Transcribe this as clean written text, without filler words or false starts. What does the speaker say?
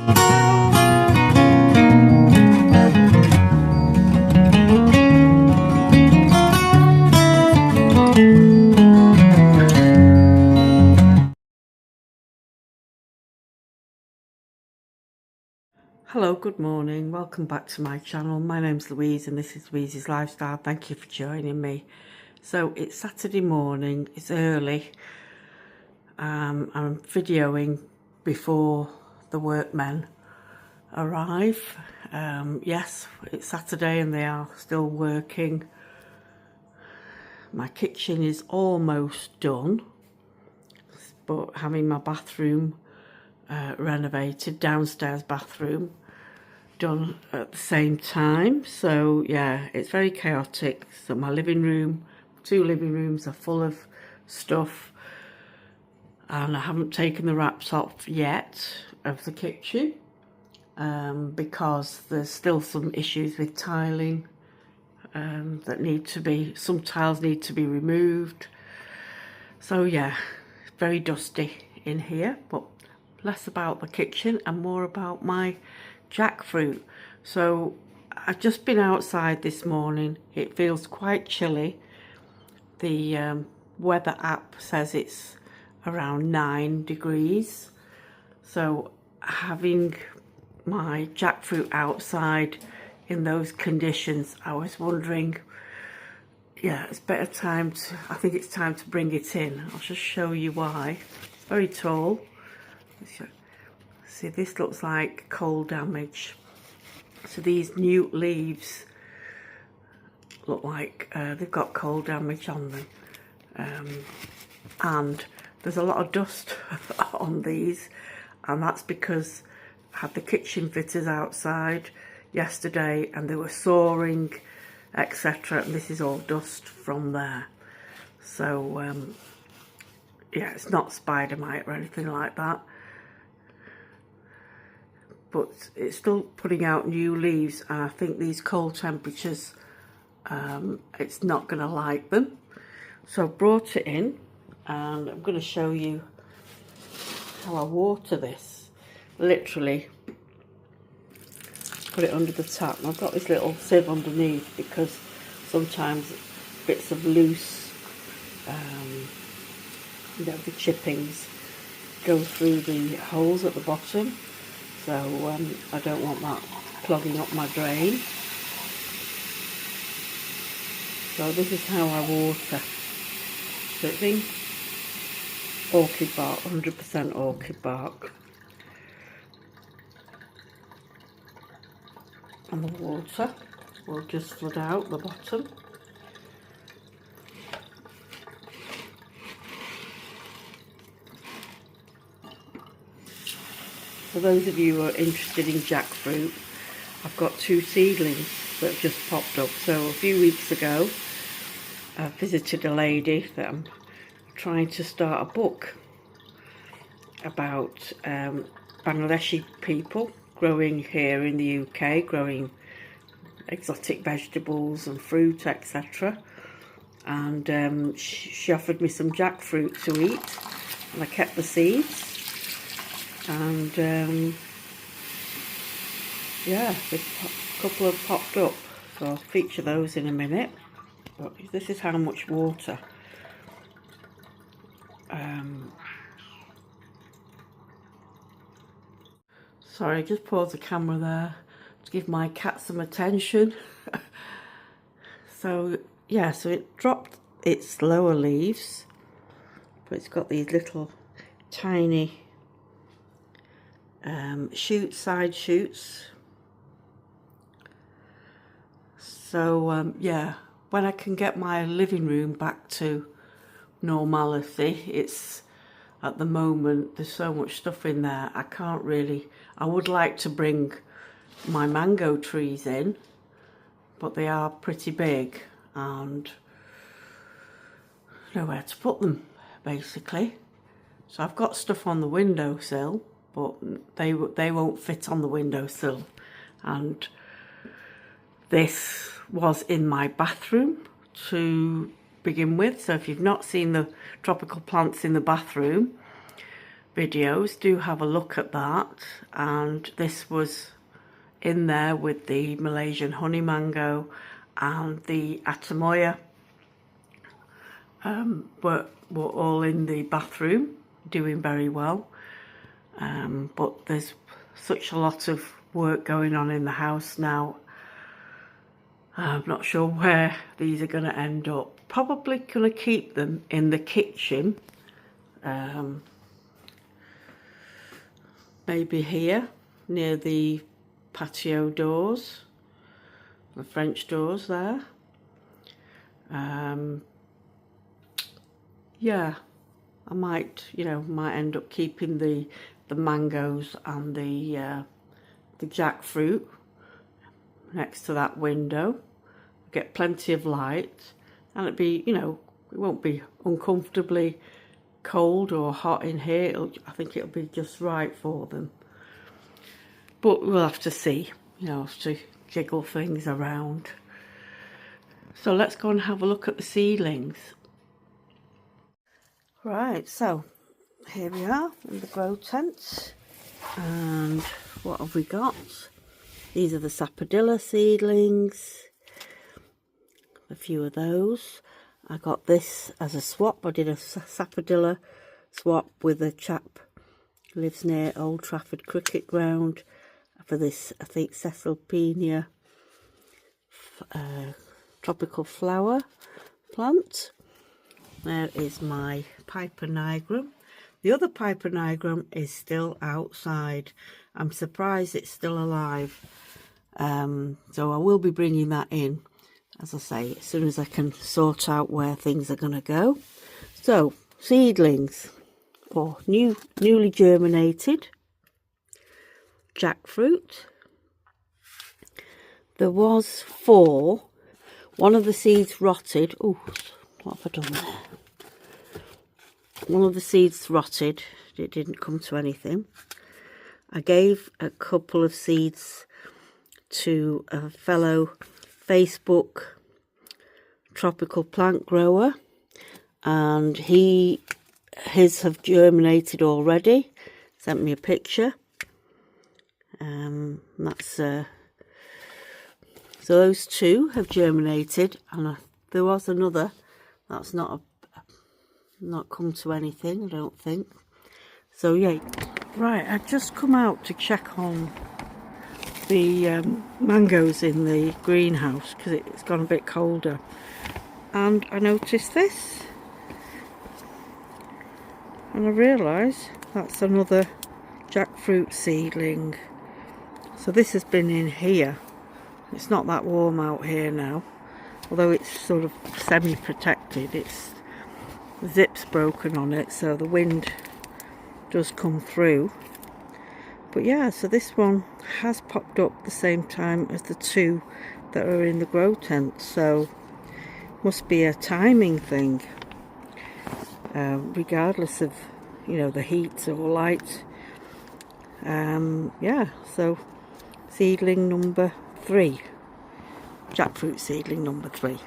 Hello, good morning, welcome back to my channel. My name's Louise and this is Louise's Lifestyle. Thank you for joining me. So it's Saturday morning, it's early. I'm videoing before the workmen arrive. Yes, it's Saturday and they are still working. My kitchen is almost done, but having my bathroom renovated, downstairs bathroom done at the same time. So yeah, it's very chaotic. So my living room, 2 living rooms are full of stuff, and I haven't taken the wraps off yet of the kitchen because there's still some issues with tiling that need to be, some tiles need to be removed. So yeah, it's very dusty in here, but less about the kitchen and more about my jackfruit. So I've just been outside this morning. It feels quite chilly. The weather app says it's around 9 degrees. So having my jackfruit outside in those conditions, I was wondering, yeah, it's better time to, I think it's time to bring it in. I'll just show you why. It's very tall. See, this looks like cold damage. So these new leaves look like they've got cold damage on them. And there's a lot of dust on these, and that's because I had the kitchen fitters outside yesterday and they were sawing, etc. And this is all dust from there. So yeah, it's not spider mite or anything like that, but it's still putting out new leaves, and I think these cold temperatures, it's not going to like them. So I brought it in and I'm going to show you how I water this. Literally put it under the tap, and I've got this little sieve underneath because sometimes bits of loose, you know, the chippings go through the holes at the bottom. So I don't want that clogging up my drain. So this is how I water. So it's in orchid bark, 100% orchid bark. And the water will just flood out the bottom. For those of you who are interested in jackfruit, I've got 2 seedlings that have just popped up. So a few weeks ago, I visited a lady that I'm trying to start a book about Bangladeshi people growing here in the UK, growing exotic vegetables and fruit, etc. And she offered me some jackfruit to eat, and I kept the seeds. And yeah, a couple have popped up, so I'll feature those in a minute. But this is how much water. Sorry, just pause the camera there to give my cat some attention. So yeah, so it dropped its lower leaves, but it's got these little tiny shoots, side shoots. So yeah, when I can get my living room back to normality, it's, at the moment there's so much stuff in there, I can't really, I would like to bring my mango trees in, but they are pretty big and nowhere to put them basically. So I've got stuff on the windowsill, but they won't fit on the windowsill. And this was in my bathroom to begin with. So if you've not seen the tropical plants in the bathroom, videos, do have a look at that. And this was in there with the Malaysian honey mango and the Atamoya. Were all in the bathroom, doing very well. But there's such a lot of work going on in the house now. I'm not sure where these are going to end up. Probably going to keep them in the kitchen. Maybe here, near the patio doors, the French doors there. Yeah, I might, might end up keeping the mangoes and the jackfruit next to that window. Get plenty of light, and it'd be, it won't be uncomfortably cold or hot in here. I think it'll be just right for them. But we'll have to see, have to jiggle things around. So let's go and have a look at the seedlings. Right, so here we are in the grow tent, and what have we got? These are the sapodilla seedlings, a few of those. I got this as a swap. I did a sapodilla swap with a chap who lives near Old Trafford Cricket Ground for this, I think, Caesalpinia tropical flower plant. There is my Piper nigrum. The other Piper nigrum is still outside. I'm surprised it's still alive. So I will be bringing that in, as I say, as soon as I can sort out where things are going to go. So, seedlings for newly germinated jackfruit. There was 4. One of the seeds rotted. Oh, what have I done there? One of the seeds rotted. It didn't come to anything. I gave a couple of seeds to a fellow Facebook tropical plant grower, and his have germinated already. Sent me a picture. That's so those 2 have germinated, and there was another that's not come to anything, I don't think. So yeah, right, I've just come out to check on the mangoes in the greenhouse because it's gone a bit colder, and I noticed this, and I realise that's another jackfruit seedling. So this has been in here. It's not that warm out here now, although it's sort of semi-protected. It's the zip's broken on it, so the wind does come through. But yeah, so this one has popped up the same time as the 2 that are in the grow tent, so must be a timing thing, regardless of the heat or light. Yeah, so seedling number 3, jackfruit seedling number 3.